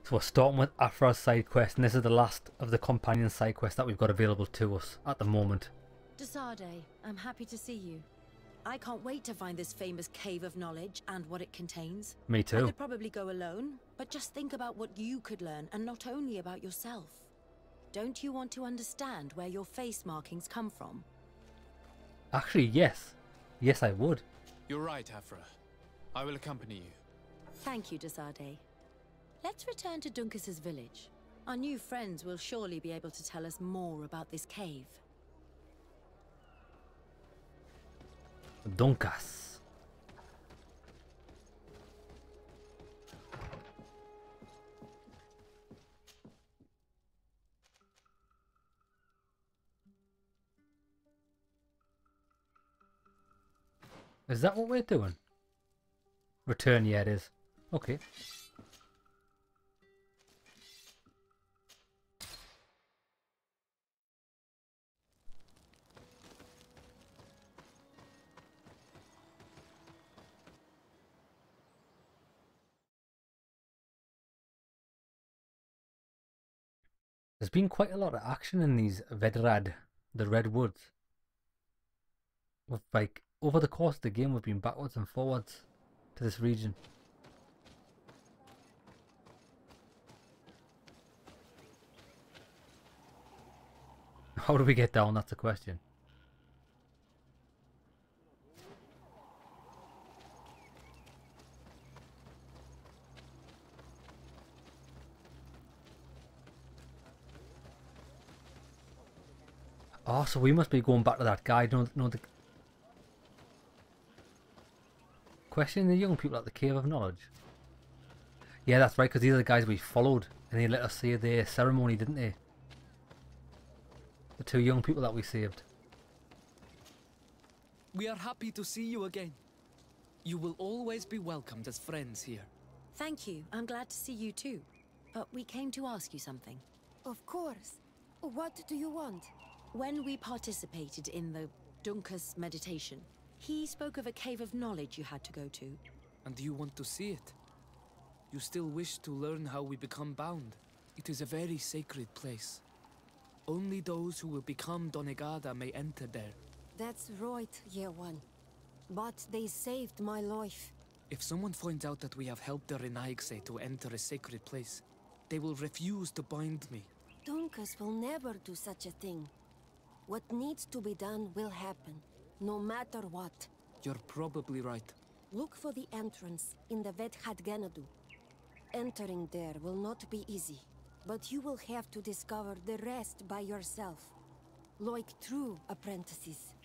So we're starting with Aphra's side quest, and this is the last of the companion side quests that we've got available to us at the moment. Sardet, I'm happy to see you. I can't wait to find this famous cave of knowledge and what it contains. Me too. I could probably go alone, but just think about what you could learn, and not only about yourself. Don't you want to understand where your face markings come from? Actually, yes. Yes, I would. You're right, Aphra. I will accompany you. Thank you, Sardet. Let's return to Duncas's village. Our new friends will surely be able to tell us more about this cave. Duncas. Is that what we're doing? Return, yeah it is. Okay. There's been quite a lot of action in these Vedrad, the Redwoods. With like, over the course of the game we've been backwards and forwards to this region. How do we get down? That's the question. Oh, so we must be going back to that guy. No, the questioning the young people at the Cave of Knowledge. Yeah, that's right, because these are the guys we followed, and they let us see their ceremony, didn't they? The two young people that we saved. We are happy to see you again. You will always be welcomed as friends here. Thank you. I'm glad to see you too. But we came to ask you something. Of course. What do you want? When we participated in the Duncas meditation, he spoke of a cave of knowledge you had to go to. And you want to see it? You still wish to learn how we become bound? It is a very sacred place. Only those who will become Donegada may enter there. That's right, Year One. But they saved my life. If someone finds out that we have helped the Renaigse to enter a sacred place, they will refuse to bind me. Duncas will never do such a thing. What needs to be done will happen, no matter what. You're probably right. Look for the entrance in the Vedhadganadu. Entering there will not be easy, but you will have to discover the rest by yourself, like true apprentices.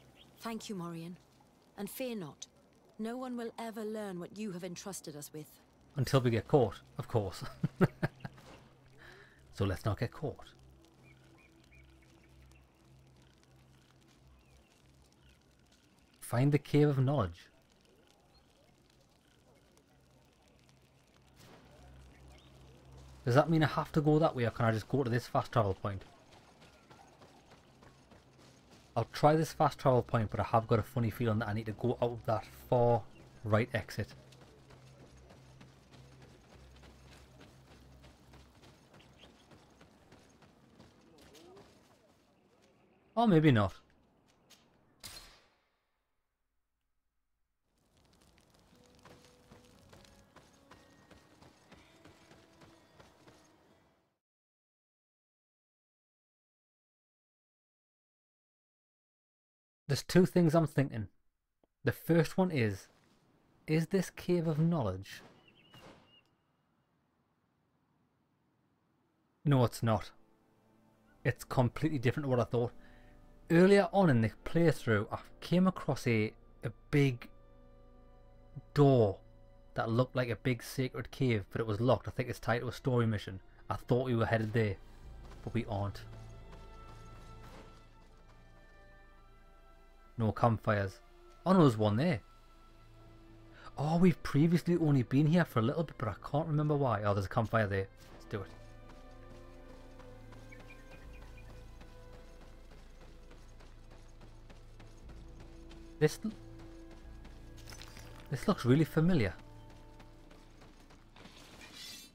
Thank you, Morian. And fear not. No one will ever learn what you have entrusted us with. Until we get caught, of course. So let's not get caught. Find the Cave of Knowledge. Does that mean I have to go that way, or can I just go to this fast travel point? I'll try this fast travel point, but I have got a funny feeling that I need to go out of that far right exit. Or maybe not. There's two things I'm thinking. The first one is this Cave of Knowledge? No, it's not. It's completely different to what I thought. Earlier on in the playthrough, I came across a big door that looked like a big sacred cave, but it was locked. I think it's tied to a story mission. I thought we were headed there, but we aren't. No campfires. Oh no, there's one there. Oh, we've previously only been here for a little bit, but I can't remember why. Oh, there's a campfire there. Let's do it. This looks really familiar.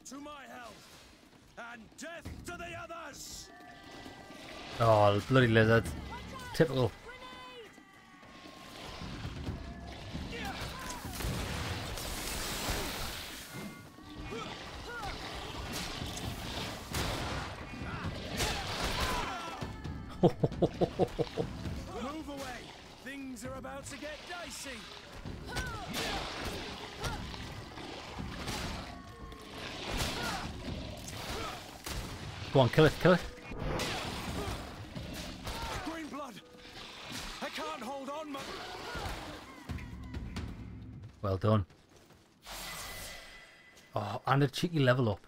To my help! And death to the others! Oh, bloody lizards. Typical. Move away! Things are about to get dicey! Go on, kill it, kill it. Green blood! I can't hold on, Well done. Oh, and a cheeky level up.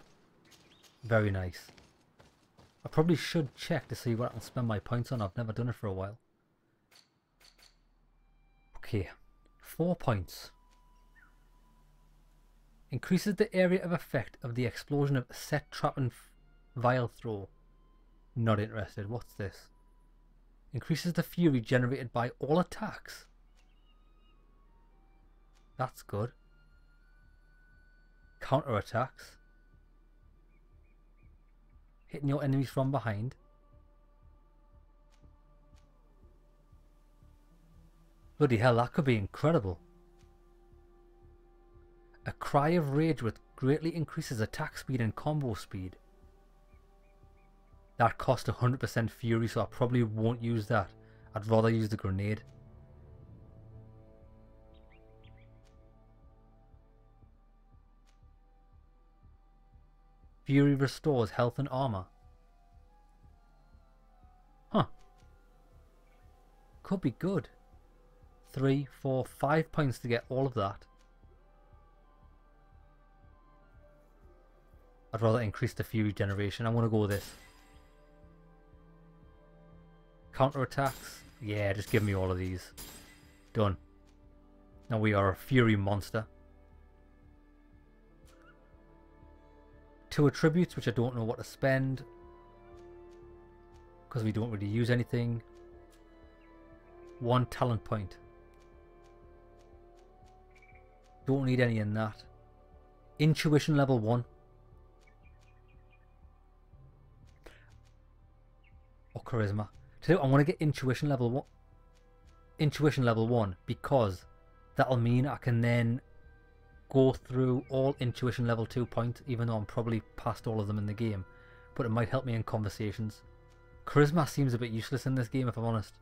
Very nice. I probably should check to see what I can spend my points on. I've never done it for a while. Okay, 4 points. Increases the area of effect of the explosion of set trap and vial throw. Not interested. What's this? Increases the fury generated by all attacks. That's good. Counter attacks. Hitting your enemies from behind. Bloody hell, that could be incredible. A cry of rage which greatly increases attack speed and combo speed. That cost 100% fury, so I probably won't use that. I'd rather use the grenade. Fury restores health and armor. Huh. Could be good. 3, 4, 5 points to get all of that. I'd rather increase the fury generation. I'm going to go with this. Counter attacks. Yeah, just give me all of these. Done. Now we are a fury monster. 2 attributes, which I don't know what to spend, because we don't really use anything. 1 talent point. Don't need any in that. Intuition level 1. Or charisma. So I want to get intuition level 1. Intuition level 1 because that'll mean I can then go through all intuition level 2 points, even though I'm probably past all of them in the game. But it might help me in conversations. Charisma seems a bit useless in this game, if I'm honest.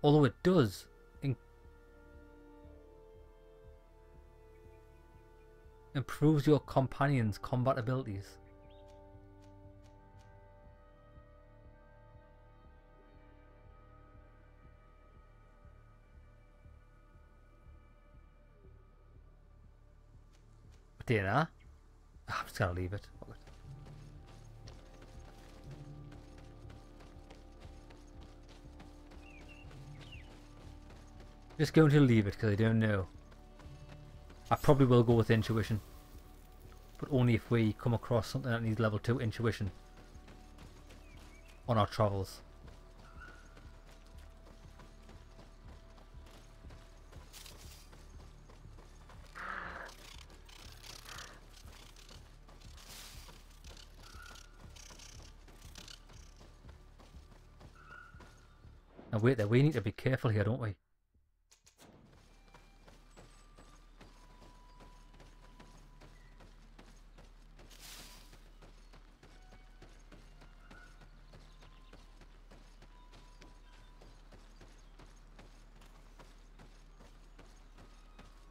Although it does. Improves your companion's combat abilities. Dinner. I'm just gonna leave it. Just going to leave it because I don't know. I probably will go with intuition, but only if we come across something that needs level 2 intuition on our travels. Now wait there, we need to be careful here, don't we?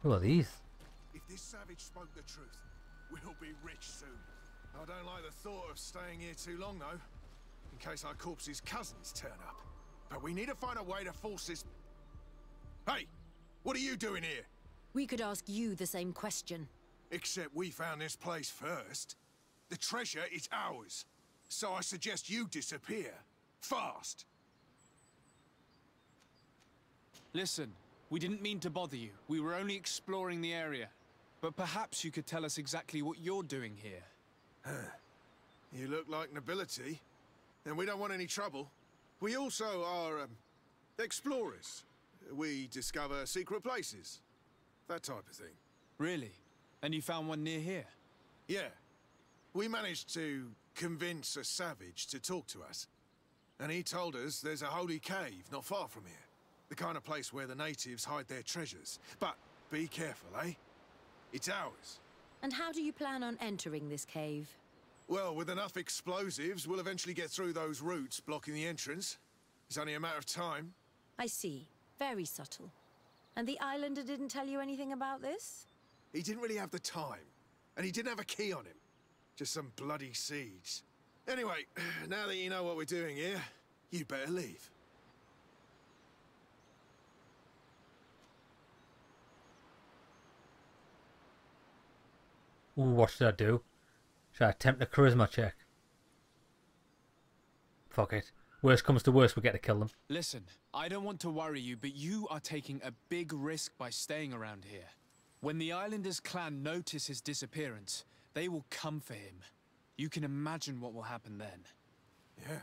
Who are these? If this savage spoke the truth, we'll be rich soon. I don't like the thought of staying here too long, though, in case our corpse's cousins turn up. But we need to find a way to force this... Hey! What are you doing here? We could ask you the same question. Except we found this place first. The treasure is ours. So I suggest you disappear. Fast! Listen, we didn't mean to bother you. We were only exploring the area. But perhaps you could tell us exactly what you're doing here. You look like nobility. And we don't want any trouble. We also are, explorers. We discover secret places. That type of thing. Really? And you found one near here? Yeah. We managed to convince a savage to talk to us. And he told us there's a holy cave not far from here. The kind of place where the natives hide their treasures. But be careful, eh? It's ours. And how do you plan on entering this cave? Well, with enough explosives, we'll eventually get through those roots blocking the entrance. It's only a matter of time. I see. Very subtle. And the islander didn't tell you anything about this? He didn't really have the time. And he didn't have a key on him. Just some bloody seeds. Anyway, now that you know what we're doing here, you better leave. Ooh, what should I do? Should I attempt a charisma check? Fuck it. Worst comes to worst, we get to kill them. Listen, I don't want to worry you, but you are taking a big risk by staying around here. When the Islanders' clan notice his disappearance, they will come for him. You can imagine what will happen then. Yeah,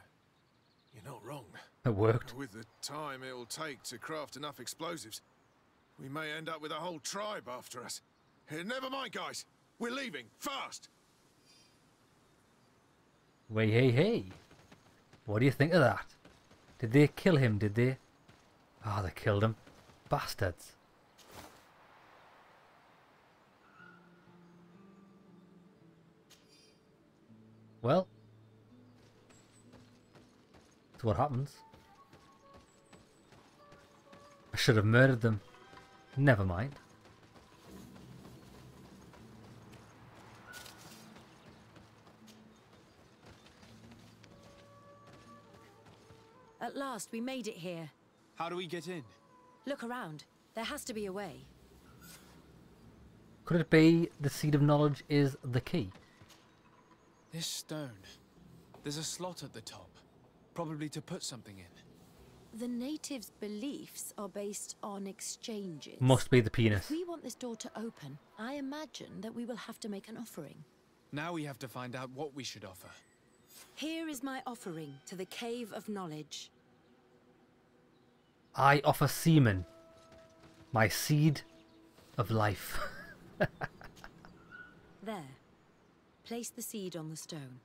you're not wrong. It worked. With the time it'll take to craft enough explosives, we may end up with a whole tribe after us. Never mind, guys. We're leaving, fast! Wait, hey. What do you think of that? Did they kill him, did they? Ah, they killed him. Bastards. Well. That's what happens. I should have murdered them. Never mind. At last, we made it here. How do we get in? Look around. There has to be a way. Could it be the seed of knowledge is the key? This stone. There's a slot at the top. Probably to put something in. The natives' beliefs are based on exchanges. Must be the penis. If we want this door to open, I imagine that we will have to make an offering. Now we have to find out what we should offer. Here is my offering to the Cave of Knowledge. I offer semen. My seed of life. There. Place the seed on the stone.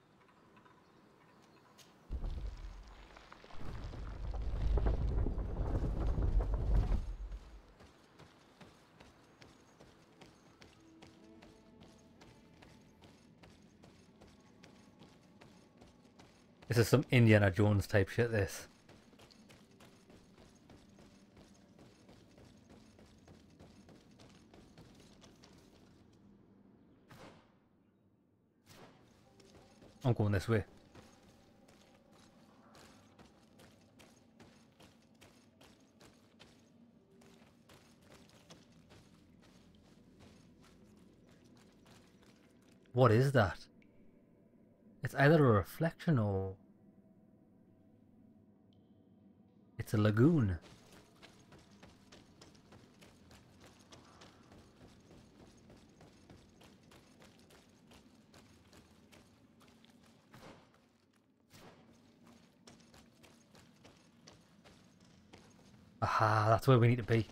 This is some Indiana Jones type shit, this. I'm going this way. What is that? It's either a reflection or... it's a lagoon. Aha, that's where we need to be.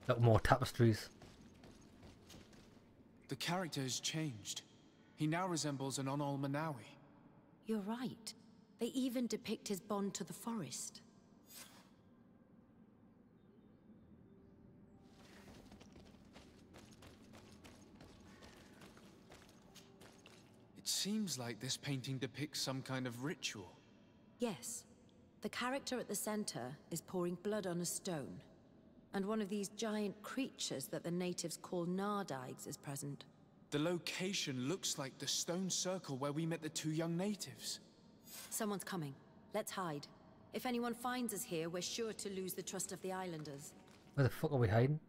Got more tapestries. The character has changed. He now resembles an Onol Manawi. You're right. They even depict his bond to the forest. It seems like this painting depicts some kind of ritual. Yes. The character at the center is pouring blood on a stone. And one of these giant creatures that the natives call Nardigs is present. The location looks like the stone circle where we met the two young natives. Someone's coming. Let's hide. If anyone finds us here, we're sure to lose the trust of the islanders. Where the fuck are we hiding?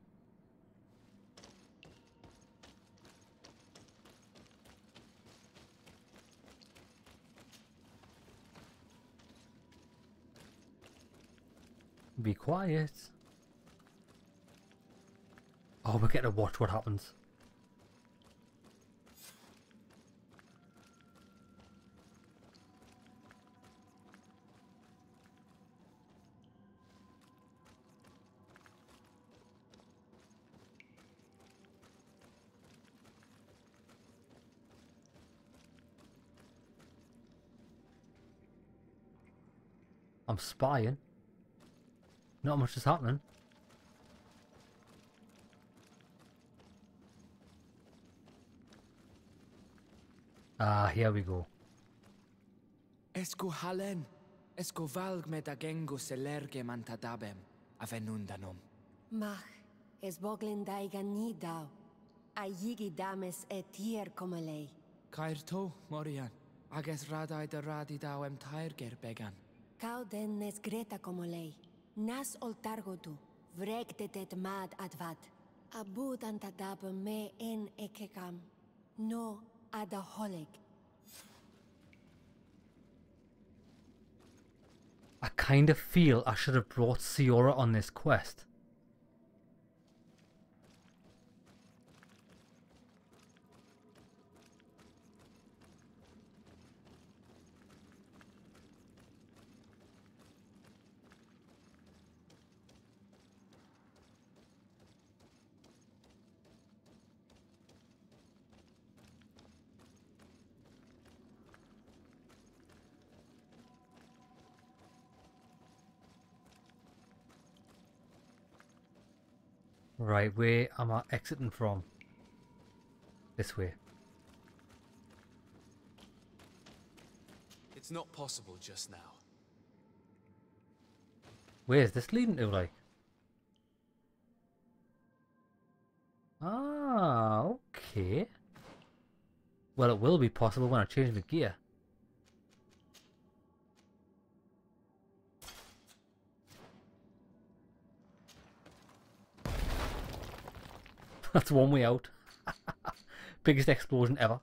Be quiet. Oh, we get to watch what happens. I'm spying. Not much is happening. Ah, here we go. Esco halen. Esco valg med agengo selerge mantadabem. Avenundanum. Mach, es boglin daiga ni dau. A yigi dames etier como lei. Kairto, Morian. Ages radai de radi dauem tairger began. Kau den nes greta como lei. Nas oltargodu. Vrekte det mad advad. Abud antadabem me en ekekam. No adaholeg. I kind of feel I should have brought Siora on this quest. Right, where am I exiting from? This way. It's not possible just now. Where's this leading to, like? Ah, okay. Well, it will be possible when I change the gear. That's one way out. Biggest explosion ever.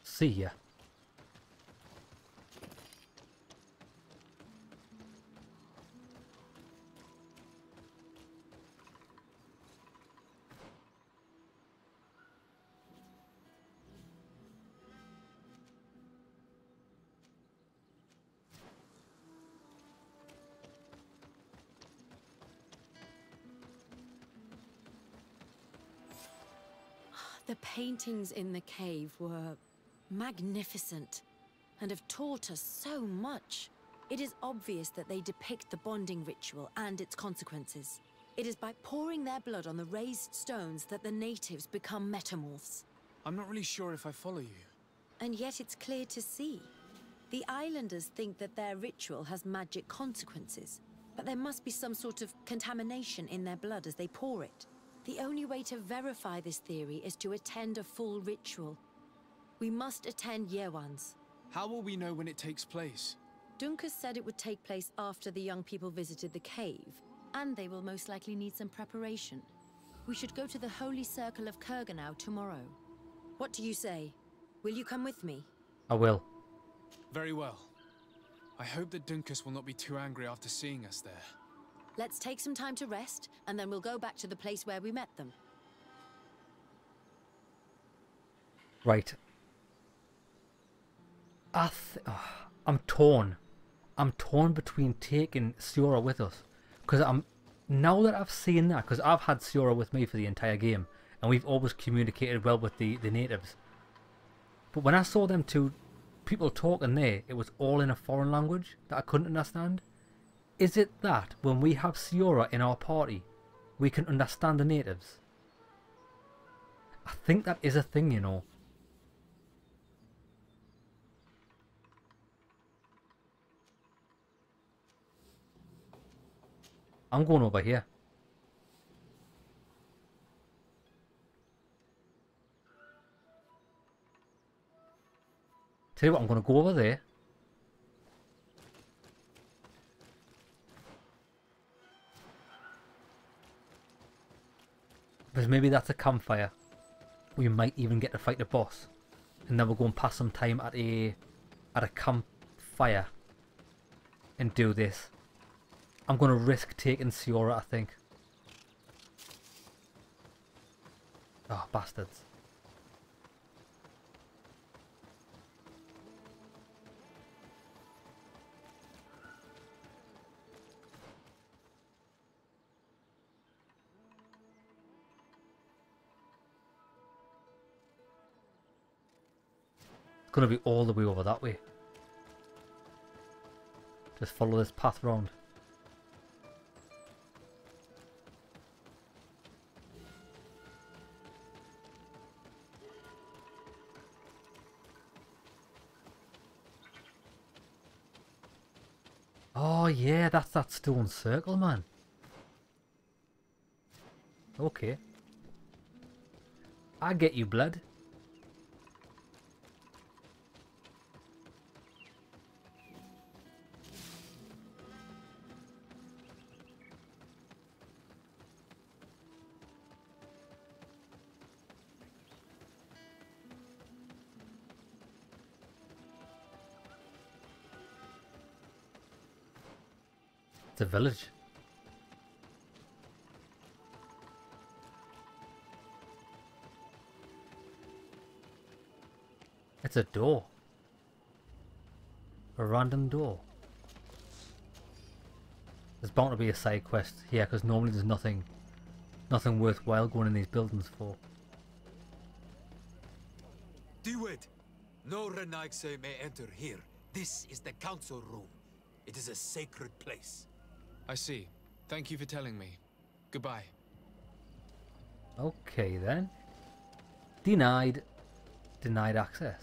See ya. The paintings in the cave were magnificent and have taught us so much. It is obvious that they depict the bonding ritual and its consequences. It is by pouring their blood on the raised stones that the natives become metamorphs. I'm not really sure if I follow you. And yet it's clear to see. The islanders think that their ritual has magic consequences, but there must be some sort of contamination in their blood as they pour it. The only way to verify this theory is to attend a full ritual. We must attend Yewan's. How will we know when it takes place? Dunkus said it would take place after the young people visited the cave, and they will most likely need some preparation. We should go to the Holy Circle of Kurganau tomorrow. What do you say? Will you come with me? I will. Very well. I hope that Dunkus will not be too angry after seeing us there. Let's take some time to rest, and then we'll go back to the place where we met them. Right. I'm torn. I'm torn between taking Siora with us. Because now that I've seen that, because I've had Siora with me for the entire game, and we've always communicated well with the natives. But when I saw them two people talking there, it was all in a foreign language that I couldn't understand. Is it that when we have Siora in our party, we can understand the natives? I think that is a thing, you know. I'm going over here. Tell you what, I'm going to go over there. Because maybe that's a campfire. We might even get to fight the boss. And then we'll go and pass some time at a campfire and do this. I'm going to risk taking Siora, I think. Oh, bastards. gonna be all the way over that way. Just follow this path round. Oh yeah, that's that stone circle, man. Okay. I get you, blood. It's a village. It's a door. A random door. There's bound to be a side quest here because normally there's nothing worthwhile going in these buildings for. Do it! No Renaigse may enter here. This is the council room. It is a sacred place. I see. Thank you for telling me. Goodbye. Okay then. Denied access.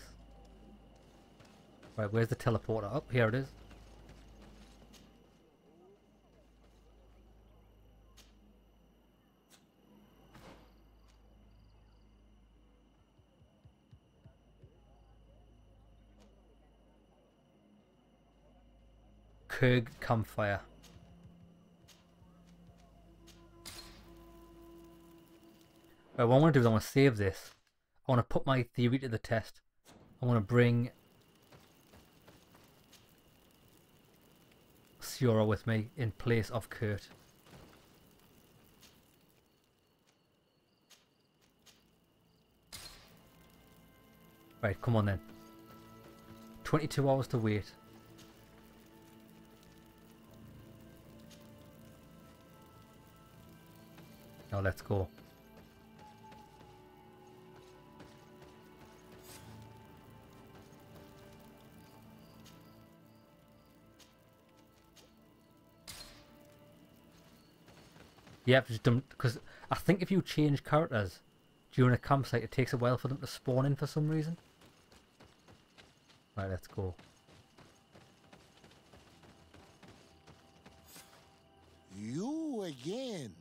Right, where's the teleporter? Oh, here it is. Kurg campfire. Right, what I want to do is I want to save this. I want to put my theory to the test. I want to bring Siora with me in place of Kurt. Right, come on then. 22 hours to wait. Now let's go. Yep, just don't, because I think if you change characters during a campsite, it takes a while for them to spawn in for some reason. Right, let's go. You again.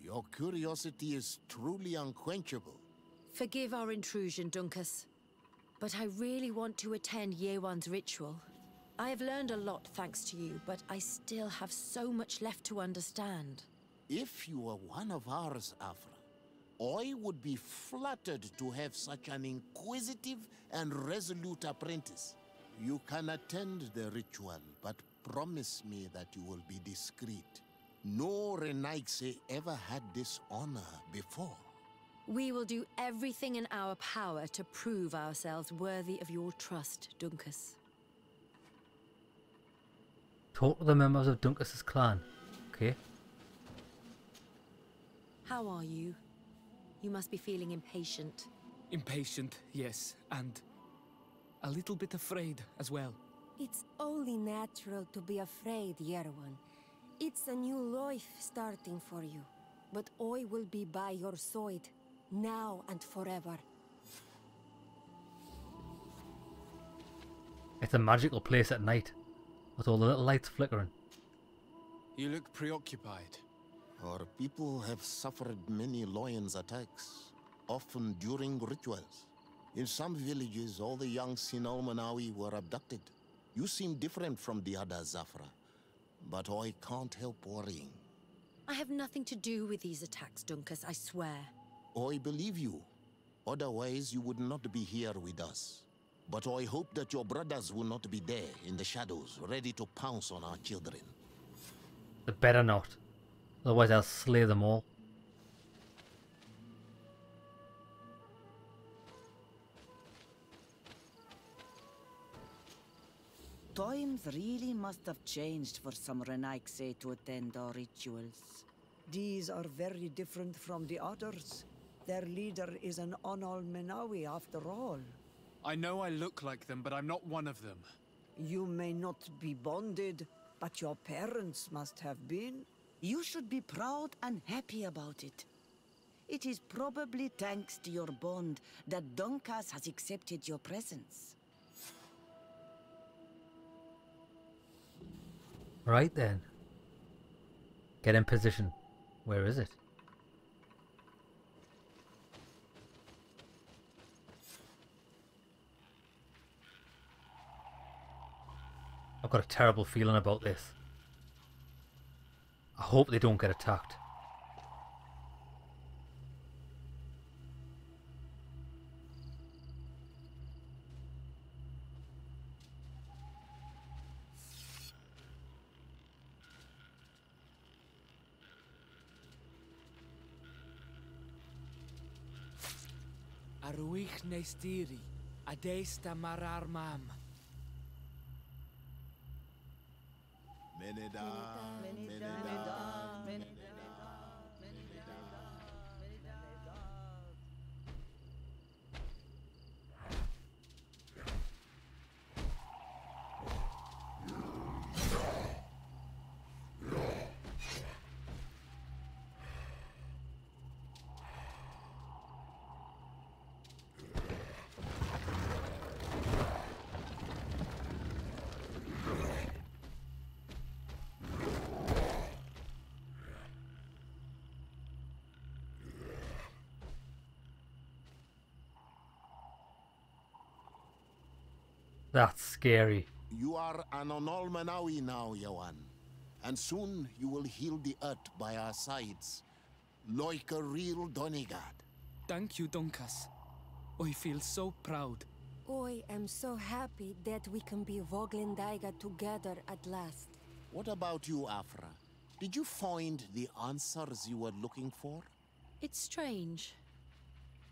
Your curiosity is truly unquenchable. Forgive our intrusion, Dunkus, but I really want to attend Yewan's ritual. I have learned a lot thanks to you, but I still have so much left to understand. If you were one of ours, Aphra, I would be flattered to have such an inquisitive and resolute apprentice. You can attend the ritual, but promise me that you will be discreet. No Renaigse ever had this honor before. We will do everything in our power to prove ourselves worthy of your trust, Dunkus. Talk to the members of Dunkus's clan. Okay. How are you? You must be feeling impatient. Impatient, yes, and a little bit afraid as well. It's only natural to be afraid, Yerwan. It's a new life starting for you. But I will be by your side, now and forever. It's a magical place at night, with all the little lights flickering. You look preoccupied. Our people have suffered many lions attacks, often during rituals. In some villages, all the young Sinalmanawi were abducted. You seem different from the others, Aphra, but I can't help worrying. I have nothing to do with these attacks, Dunkus, I swear. I believe you. Otherwise, you would not be here with us. But I hope that your brothers will not be there in the shadows, ready to pounce on our children. They better not. Otherwise I'll slay them all. Times really must have changed for some Renaigse to attend our rituals. These are very different from the others. Their leader is an Onal Menawi after all. I know I look like them, but I'm not one of them. You may not be bonded, but your parents must have been. You should be proud and happy about it. It is probably thanks to your bond that Dunkas has accepted your presence. Right then. Get in position. Where is it? I've got a terrible feeling about this. I hope they don't get attacked. Arwich neistiri, adesta marar mam. Meneda, That's scary. You are an Onolmanawi now, Yawan. And soon you will heal the earth by our sides, like a real Donegard. Thank you, Dunkas. I feel so proud. I am so happy that we can be Voglendaiga together at last. What about you, Aphra? Did you find the answers you were looking for? It's strange.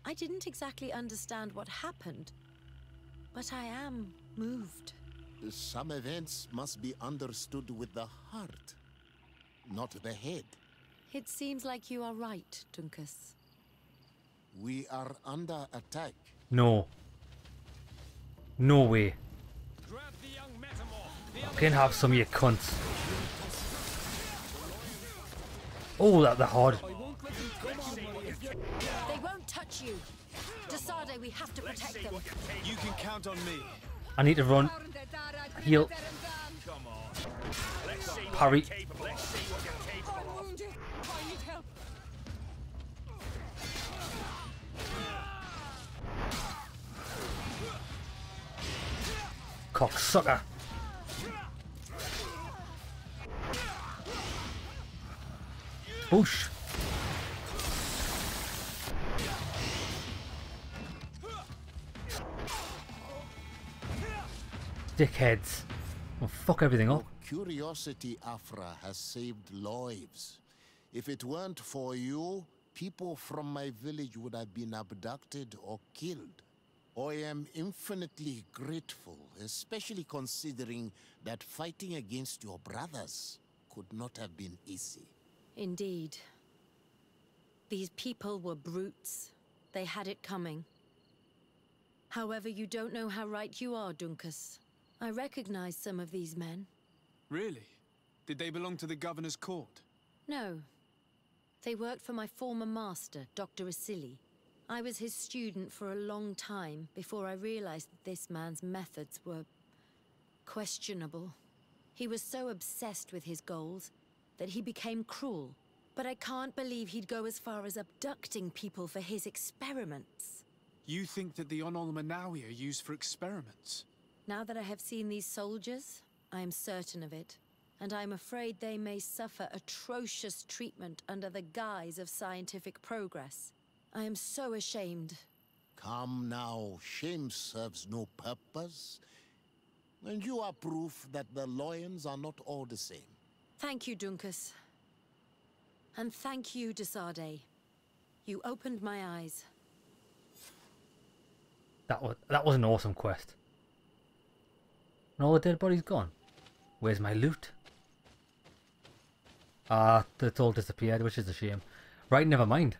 I didn't exactly understand what happened, but I am moved. Some events must be understood with the heart, not the head. It seems like you are right, Dunkas. We are under attack. No. No way. I can have some of you cunts. Oh, they're hard. They won't touch you. To Sardet, we have to protect them. You can count on me. I need to run. Heal. Parry. Cocksucker. Whoosh. Dickheads. Well, fuck everything up. Curiosity, Aphra, has saved lives. If it weren't for you, people from my village would have been abducted or killed. I am infinitely grateful, especially considering that fighting against your brothers could not have been easy. Indeed. These people were brutes. They had it coming. However, you don't know how right you are, Dunkas. I recognize some of these men. Really? Did they belong to the governor's court? No. They worked for my former master, Dr. Asili. I was his student for a long time before I realized that this man's methods were questionable. He was so obsessed with his goals that he became cruel. But I can't believe he'd go as far as abducting people for his experiments. You think that the Onolmanawi are used for experiments? Now that I have seen these soldiers, I am certain of it. And I'm afraid they may suffer atrocious treatment under the guise of scientific progress. I am so ashamed. Come now, shame serves no purpose. And you are proof that the lions are not all the same. Thank you, Dunkas. And thank you, Sardet. You opened my eyes. That was an awesome quest. And all the dead bodies gone. Where's my loot? Ah, it's all disappeared, which is a shame. Right, never mind.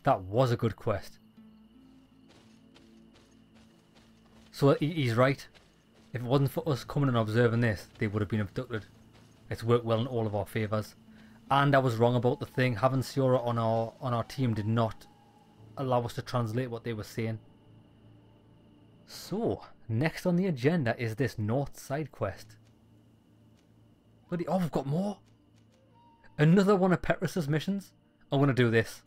That was a good quest. So he's right. If it wasn't for us coming and observing this, they would have been abducted. It's worked well in all of our favours. And I was wrong about the thing. Having Siora on our team did not allow us to translate what they were saying. So, next on the agenda is this north side quest. Bloody, oh, we've got more. Another one of Petrus's missions. I'm going to do this.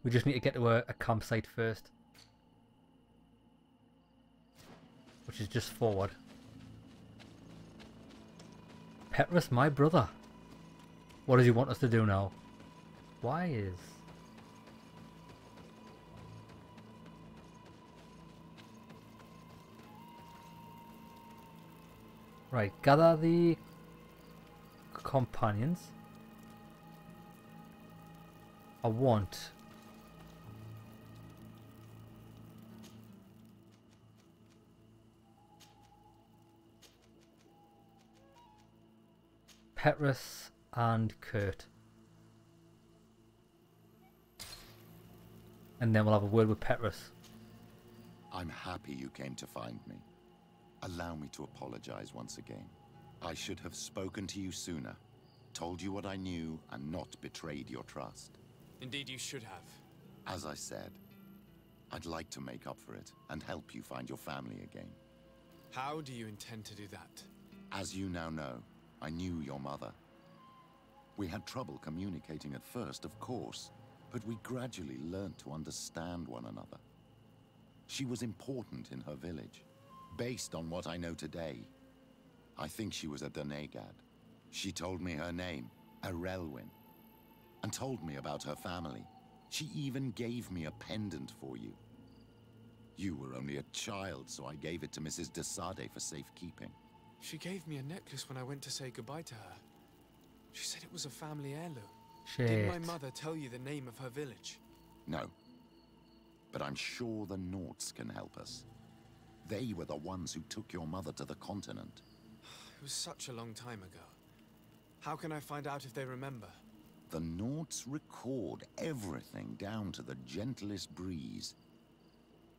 We just need to get to a campsite first. Which is just forward. Petrus, my brother. What does he want us to do now? Why is... Right, gather the companions. I want... Petrus and Kurt. And then we'll have a word with Petrus. I'm happy you came to find me. Allow me to apologize once again. I should have spoken to you sooner, told you what I knew, and not betrayed your trust. Indeed you should have. As I said, I'd like to make up for it and help you find your family again. How do you intend to do that? As you now know, I knew your mother. We had trouble communicating at first, of course, but we gradually learned to understand one another. She was important in her village. Based on what I know today, I think she was a Donegad. She told me her name, Arelwyn, and told me about her family. She even gave me a pendant for you. You were only a child, so I gave it to Mrs. de Sardet for safekeeping. She gave me a necklace when I went to say goodbye to her. She said it was a family heirloom. Shit. Did my mother tell you the name of her village? No. But I'm sure the Norts can help us. They were the ones who took your mother to the continent. It was such a long time ago. How can I find out if they remember? The Norts record everything down to the gentlest breeze.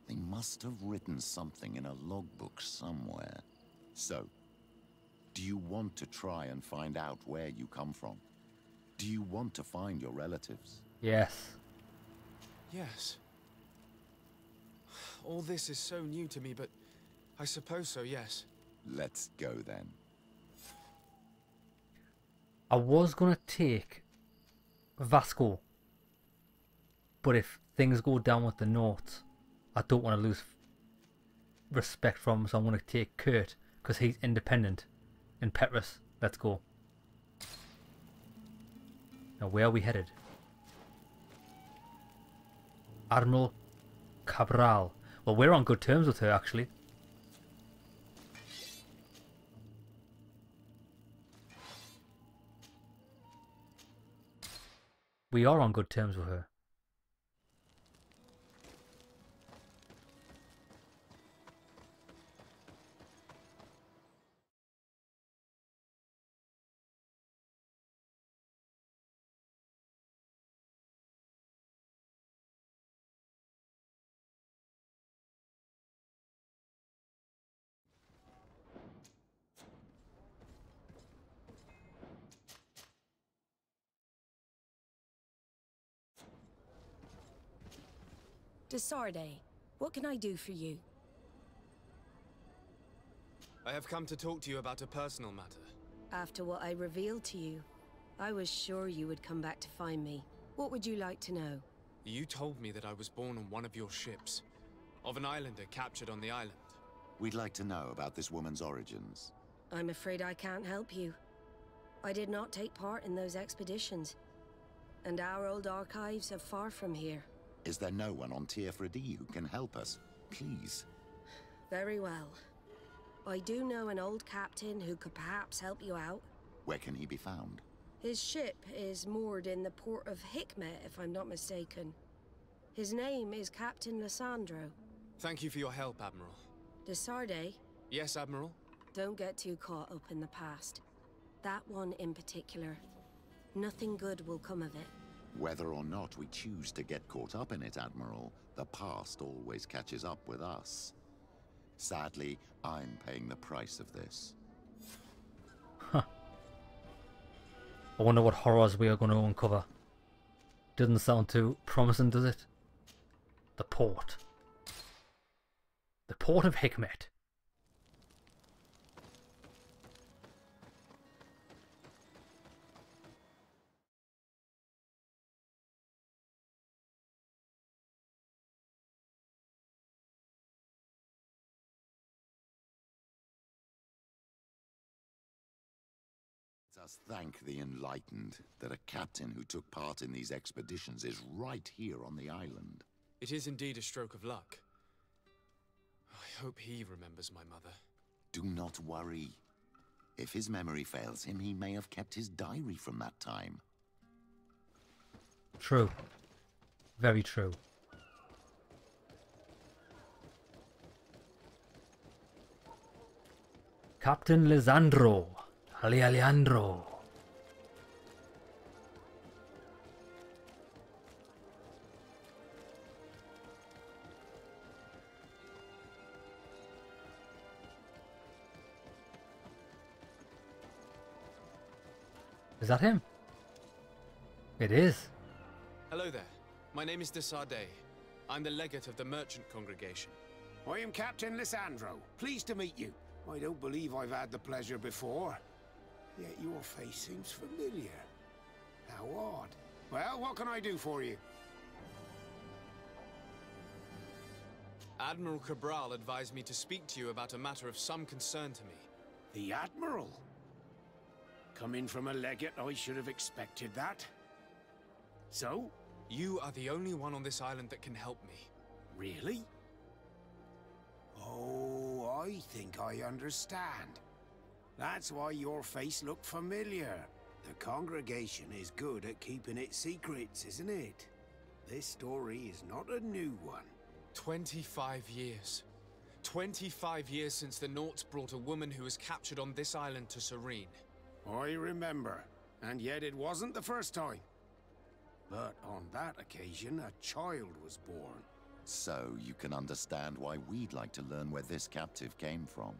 They must have written something in a logbook somewhere. So, do you want to try and find out where you come from? Do you want to find your relatives? Yes. Yes. All this is so new to me, but I suppose so, yes. Let's go then. I was going to take Vasco, but if things go down with the North, I don't want to lose respect from him, so I'm going to take Kurt, because he's independent. And Petrus, let's go. Now, where are we headed? Admiral Cabral. Well, we're on good terms with her, actually. We are on good terms with her. De Sardet, what can I do for you? I have come to talk to you about a personal matter. After what I revealed to you, I was sure you would come back to find me. What would you like to know? You told me that I was born on one of your ships, of an islander captured on the island. We'd like to know about this woman's origins. I'm afraid I can't help you. I did not take part in those expeditions, and our old archives are far from here. Is there no one on Tier-Fredy who can help us? Please. Very well. I do know an old captain who could perhaps help you out. Where can he be found? His ship is moored in the port of Hikmet, if I'm not mistaken. His name is Captain Lissandro. Thank you for your help, Admiral. De Sardet? Yes, Admiral? Don't get too caught up in the past. That one in particular. Nothing good will come of it. Whether or not we choose to get caught up in it, Admiral, the past always catches up with us. Sadly, I'm paying the price of this. Huh. I wonder what horrors we are going to uncover. Doesn't sound too promising, does it? The port. The port of Hikmet. Let us thank the enlightened that a captain who took part in these expeditions is right here on the island. It is indeed a stroke of luck. I hope he remembers my mother. Do not worry. If his memory fails him, he may have kept his diary from that time. True. Very true. Captain Lisandro. Alejandro. Is that him? It is. Hello there. My name is Sardet. I'm the legate of the merchant congregation. I am Captain Lisandro. Pleased to meet you. I don't believe I've had the pleasure before. Yet your face seems familiar. How odd. Well, what can I do for you? Admiral Cabral advised me to speak to you about a matter of some concern to me. The Admiral? Coming from a legate, I should have expected that. So? You are the only one on this island that can help me. Really? Oh, I think I understand. That's why your face looked familiar. The congregation is good at keeping its secrets, isn't it? This story is not a new one. 25 years. 25 years since the Nauts brought a woman who was captured on this island to Serene. I remember, and yet it wasn't the first time. But on that occasion, a child was born. So you can understand why we'd like to learn where this captive came from.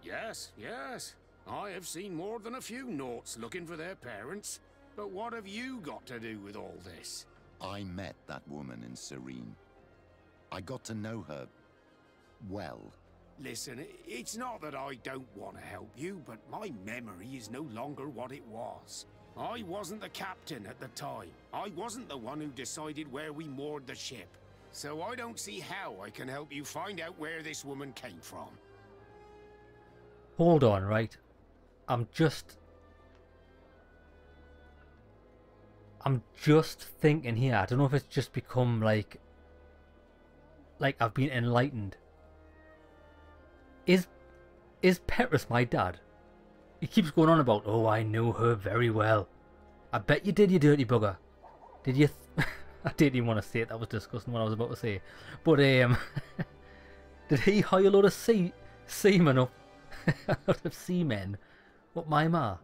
Yes, yes. I have seen more than a few Nauts looking for their parents. But what have you got to do with all this? I met that woman in Serene. I got to know her well. Listen, it's not that I don't want to help you, but my memory is no longer what it was. I wasn't the captain at the time. I wasn't the one who decided where we moored the ship. So I don't see how I can help you find out where this woman came from. Hold on, right? I'm just thinking here. I don't know if it's just become like I've been enlightened. Is Petrus my dad? He keeps going on about, oh, I knew her very well. I bet you did, you dirty bugger. Did you? I didn't even want to say it. That was disgusting what I was about to say. But did he hire a lot of seamen up? A lot of seamen? What my ma?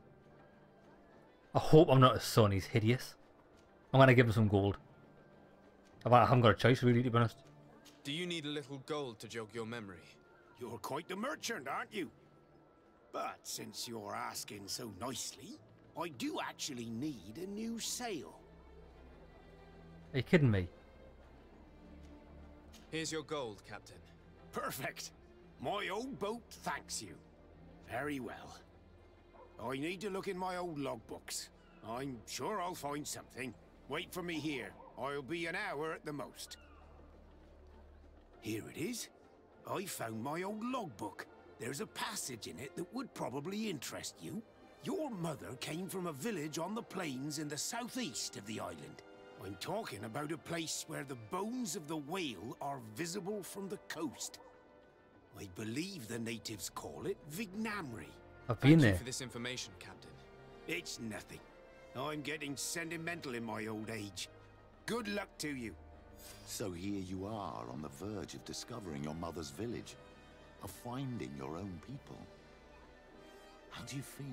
I hope I'm not his son. He's hideous. I'm gonna give him some gold. I haven't got a choice, really, to be honest. Do you need a little gold to jog your memory? You're quite the merchant, aren't you? But since you're asking so nicely, I do actually need a new sail. Are you kidding me? Here's your gold, Captain. Perfect. My old boat thanks you. Very well. I need to look in my old logbooks. I'm sure I'll find something. Wait for me here. I'll be an hour at the most. Here it is. I found my old logbook. There's a passage in it that would probably interest you. Your mother came from a village on the plains in the southeast of the island. I'm talking about a place where the bones of the whale are visible from the coast. I believe the natives call it Vignamri. I've been there. Thank you for this information, Captain. It's nothing. I'm getting sentimental in my old age. Good luck to you. So here you are on the verge of discovering your mother's village, of finding your own people. How do you feel?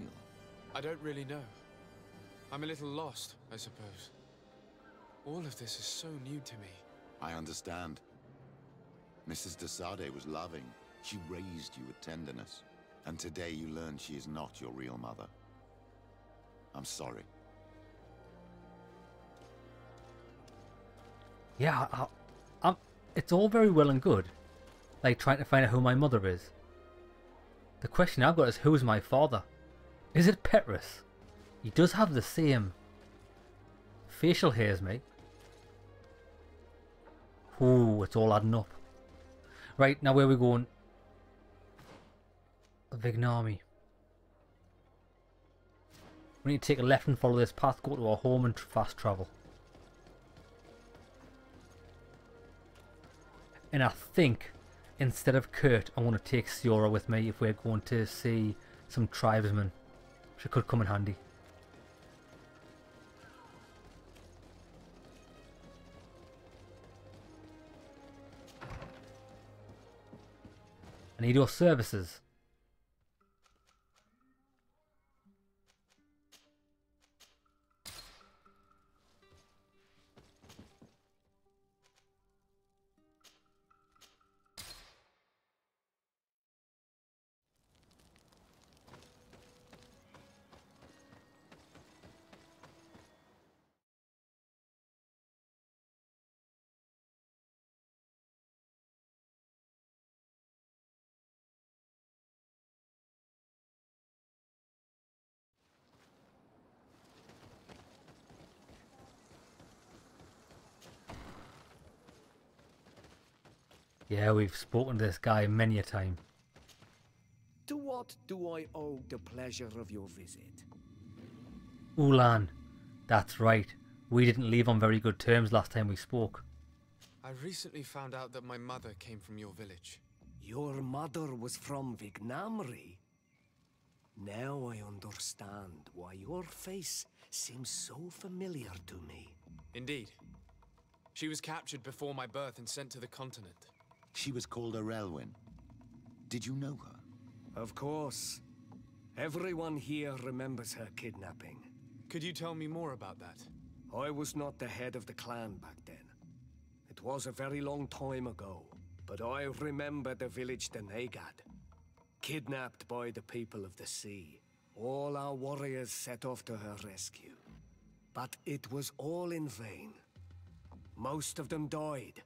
I don't really know. I'm a little lost, I suppose. All of this is so new to me. I understand. Mrs. de Sardet was loving, She raised you with tenderness, and today you learn she is not your real mother. I'm sorry. Yeah, it's all very well and good, like trying to find out who my mother is. The question I've got is, who's my father? Is it Petrus? He does have the same facial hair as me. Ooh, it's all adding up. Right, now where are we going? Vignami. We need to take a left and follow this path, go to our home and fast travel. And I think, instead of Kurt, I'm going to take Siora with me if we're going to see some tribesmen. She could come in handy. I need your services. Yeah, we've spoken to this guy many a time. To what do I owe the pleasure of your visit? Ulan. That's right. We didn't leave on very good terms last time we spoke. I recently found out that my mother came from your village. Your mother was from Vignamri? Now I understand why your face seems so familiar to me. Indeed. She was captured before my birth and sent to the continent. She was called Arelwyn. Did you know her? Of course. Everyone here remembers her kidnapping. Could you tell me more about that? I was not the head of the clan back then. It was a very long time ago, but I remember the village Denegad. Kidnapped by the people of the sea. All our warriors set off to her rescue. But it was all in vain. Most of them died,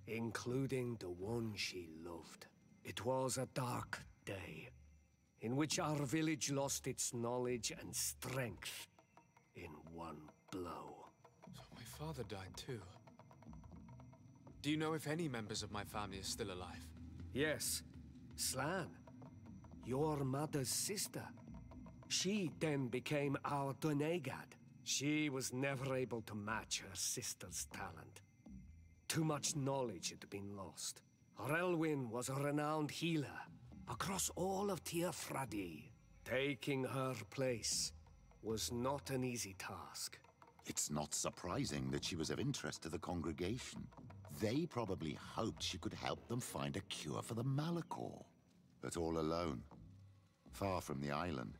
including the one she loved. It was a dark day, in which our village lost its knowledge and strength in one blow. So my father died too. Do you know if any members of my family are still alive? Yes. Slan, your mother's sister. She then became our Donegad. She was never able to match her sister's talent. Too much knowledge had been lost. Relwyn was a renowned healer across all of Teofradi. Taking her place was not an easy task. It's not surprising that she was of interest to the congregation. They probably hoped she could help them find a cure for the Malachor. But all alone, far from the island.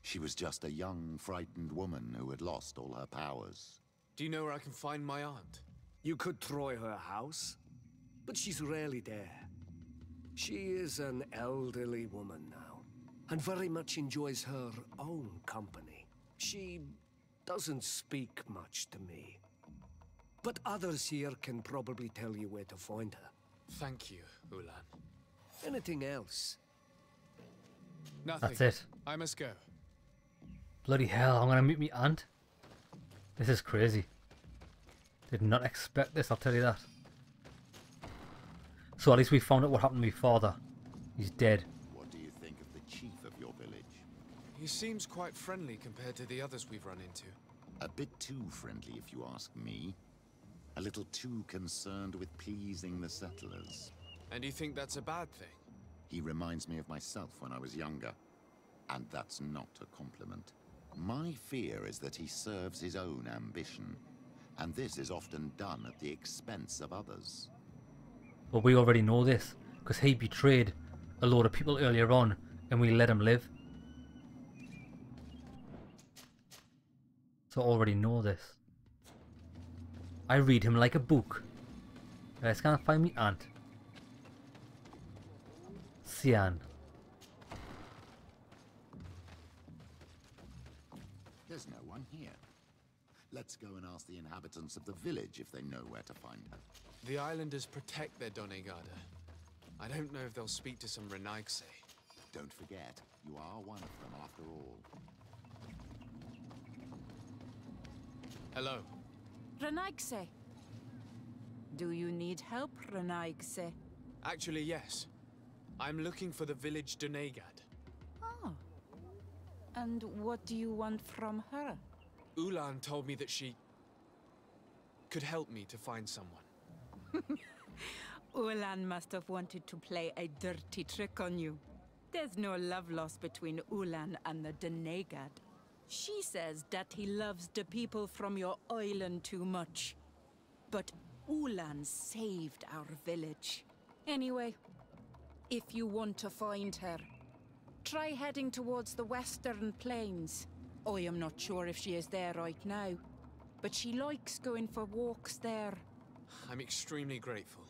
She was just a young, frightened woman who had lost all her powers. Do you know where I can find my aunt? You could try her house, but she's rarely there. She is an elderly woman now, and very much enjoys her own company. She doesn't speak much to me, but others here can probably tell you where to find her. Thank you, Ulan. Anything else? Nothing. That's it. I must go. Bloody hell, I'm gonna meet me aunt? This is crazy. Did not expect this, I'll tell you that. So at least we found out what happened to my father. He's dead. What do you think of the chief of your village? He seems quite friendly compared to the others we've run into. A bit too friendly, if you ask me. A little too concerned with pleasing the settlers. And you think that's a bad thing? He reminds me of myself when I was younger. And that's not a compliment. My fear is that he serves his own ambition. And this is often done at the expense of others. But we already know this, because he betrayed a load of people earlier on, and we let him live. So I already know this. I read him like a book. Let's go and find me aunt. Sian. There's no one here. Let's go and ask the inhabitants of the village if they know where to find her. The islanders protect their Donegada. I don't know if they'll speak to some Renaigse. Don't forget, you are one of them after all. Hello. Renaigse. Do you need help, Renaigse? Actually, yes. I'm looking for the village Donegad. Oh. And what do you want from her? Ulan told me that she could help me to find someone. Ulan must have wanted to play a dirty trick on you. There's no love lost between Ulan and the Donegad. She says that he loves the people from your island too much. But Ulan saved our village. Anyway, if you want to find her, try heading towards the western plains. I am not sure if she is there right now, but she likes going for walks there. I'm extremely grateful.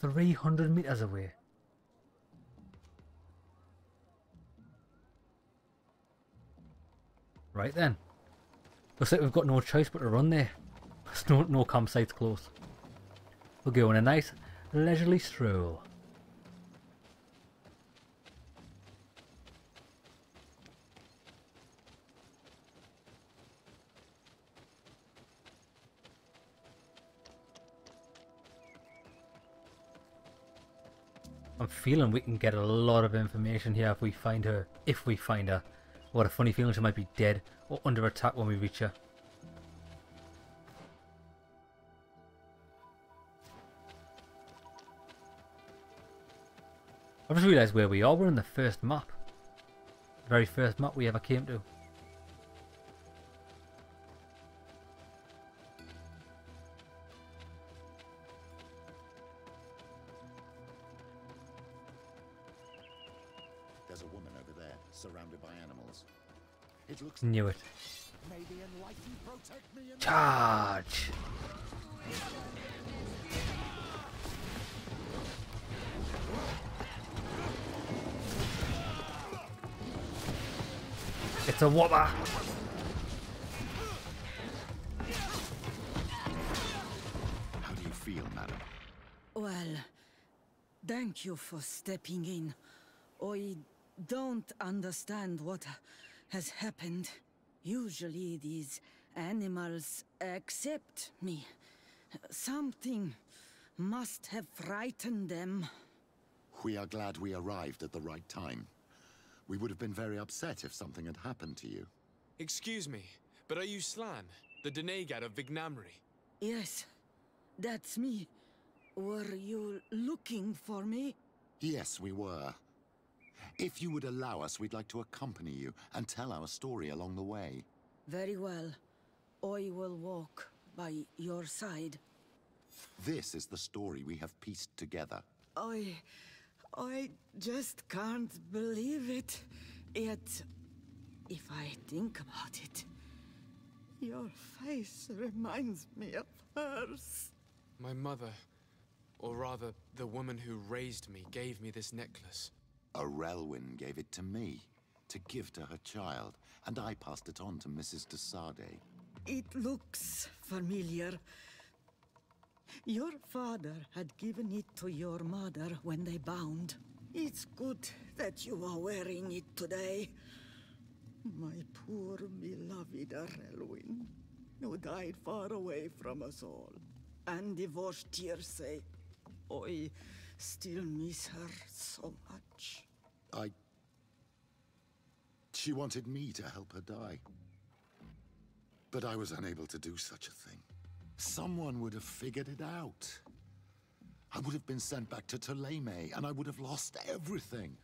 $300 away. Right then. Looks like we've got no choice but to run there. There's no campsites close. We'll go on a nice leisurely stroll. I'm feeling we can get a lot of information here if we find her. If we find her. What a funny feeling she might be dead or under attack when we reach her. I just realised where we are. We're in the first map. The very first map we ever came to. There's a woman over there, surrounded by animals. It looks... Knew it. May the enlightened protect me and... Charge! It's a whopper! How do you feel, madam? Well, thank you for stepping in. I don't understand what has happened. Usually these animals accept me. Something must have frightened them. We are glad we arrived at the right time. We would have been very upset if something had happened to you. Excuse me, but are you Slan, the Donegad of Vignamri? Yes, that's me. Were you looking for me? Yes, we were. If you would allow us, we'd like to accompany you and tell our story along the way. Very well. I will walk by your side. This is the story we have pieced together. I just can't believe it. Yet, if I think about it, your face reminds me of hers. My mother, or rather, the woman who raised me, gave me this necklace. A Relwyn gave it to me, to give to her child, and I passed it on to Mrs. de Sardet. It looks familiar. Your father had given it to your mother when they bound. It's good that you are wearing it today. My poor beloved Relwyn, who died far away from us all, and divorced Tirce. I still miss her so much. She wanted me to help her die. But I was unable to do such a thing. Someone would have figured it out. I would have been sent back to Ptolemy, and I would have lost everything.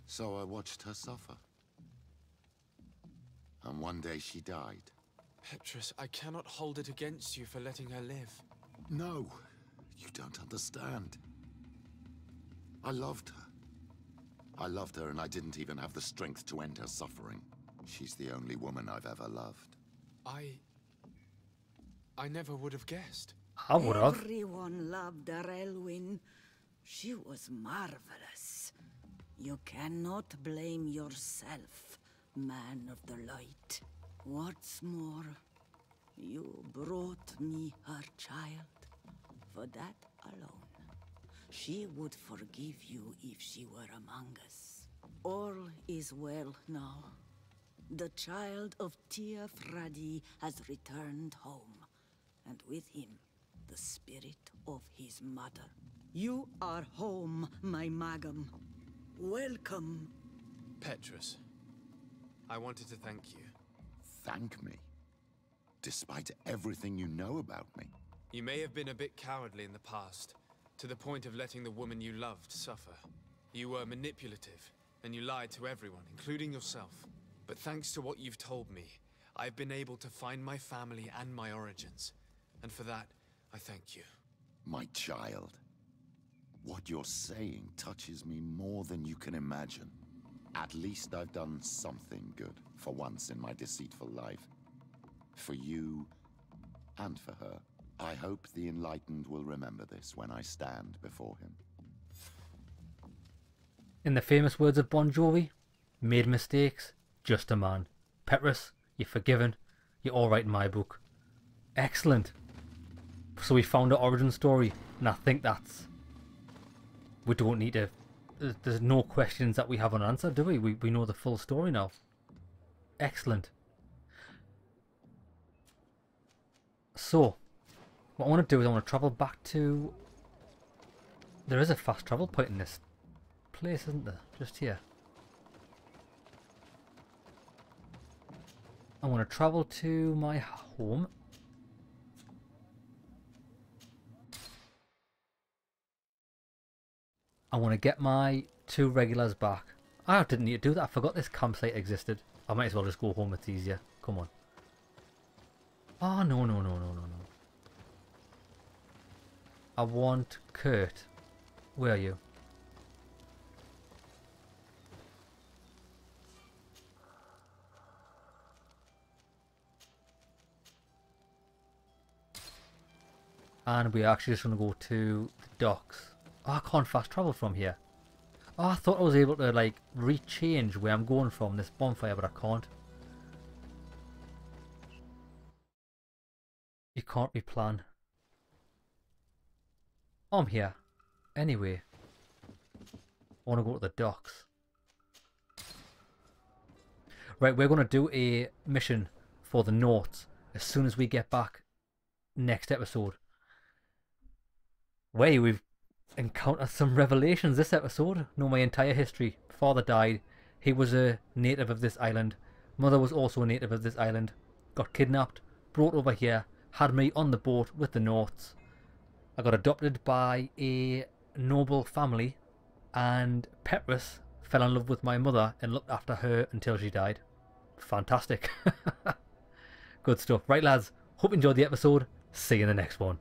So I watched her suffer. And one day she died. Petrus, I cannot hold it against you for letting her live. No, you don't understand. I loved her. I loved her, and I didn't even have the strength to end her suffering. She's the only woman I've ever loved. I never would have guessed. I would have. Everyone loved our Elwyn. She was marvelous. You cannot blame yourself, man of the light. What's more, you brought me her child. For that alone, she would forgive you if she were among us. All is well now. The child of Tia Fradi has returned home, and with him, the spirit of his mother. You are home, my Magam. Welcome. Petrus, I wanted to thank you. Thank me? Despite everything you know about me? You may have been a bit cowardly in the past, to the point of letting the woman you loved suffer. You were manipulative, and you lied to everyone, including yourself. But thanks to what you've told me, I've been able to find my family and my origins. And for that, I thank you. My child. What you're saying touches me more than you can imagine. At least I've done something good for once in my deceitful life. For you and for her. I hope the Enlightened will remember this when I stand before him. In the famous words of Bon Jovi, made mistakes, just a man. Petrus, you're forgiven. You're alright in my book. Excellent. So we found our origin story, and I think that's... We don't need to... There's no questions that we haven't answered, do we? We know the full story now. Excellent. So, what I want to do is I want to travel back to... There is a fast travel point in this place, isn't there? Just here. I want to travel to my home. I want to get my 2 regulars back. I didn't need to do that. I forgot this campsite existed. I might as well just go home. It's easier. Come on. Oh, no. I want Kurt. Where are you? And we're actually just going to go to the docks. Oh, I can't fast travel from here. Oh, I thought I was able to, like, rechange where I'm going from this bonfire, but I can't. You can't replan. Oh, I'm here. Anyway. I want to go to the docks. Right, we're going to do a mission for the North as soon as we get back next episode. Way we've encountered some revelations this episode. Know my entire history. Father died. He was a native of this island. Mother was also a native of this island. Got kidnapped, brought over here, had me on the boat with the Norths. I got adopted by a noble family, and Petrus fell in love with my mother and looked after her until she died. Fantastic. Good stuff. Right, lads. Hope you enjoyed the episode. See you in the next one.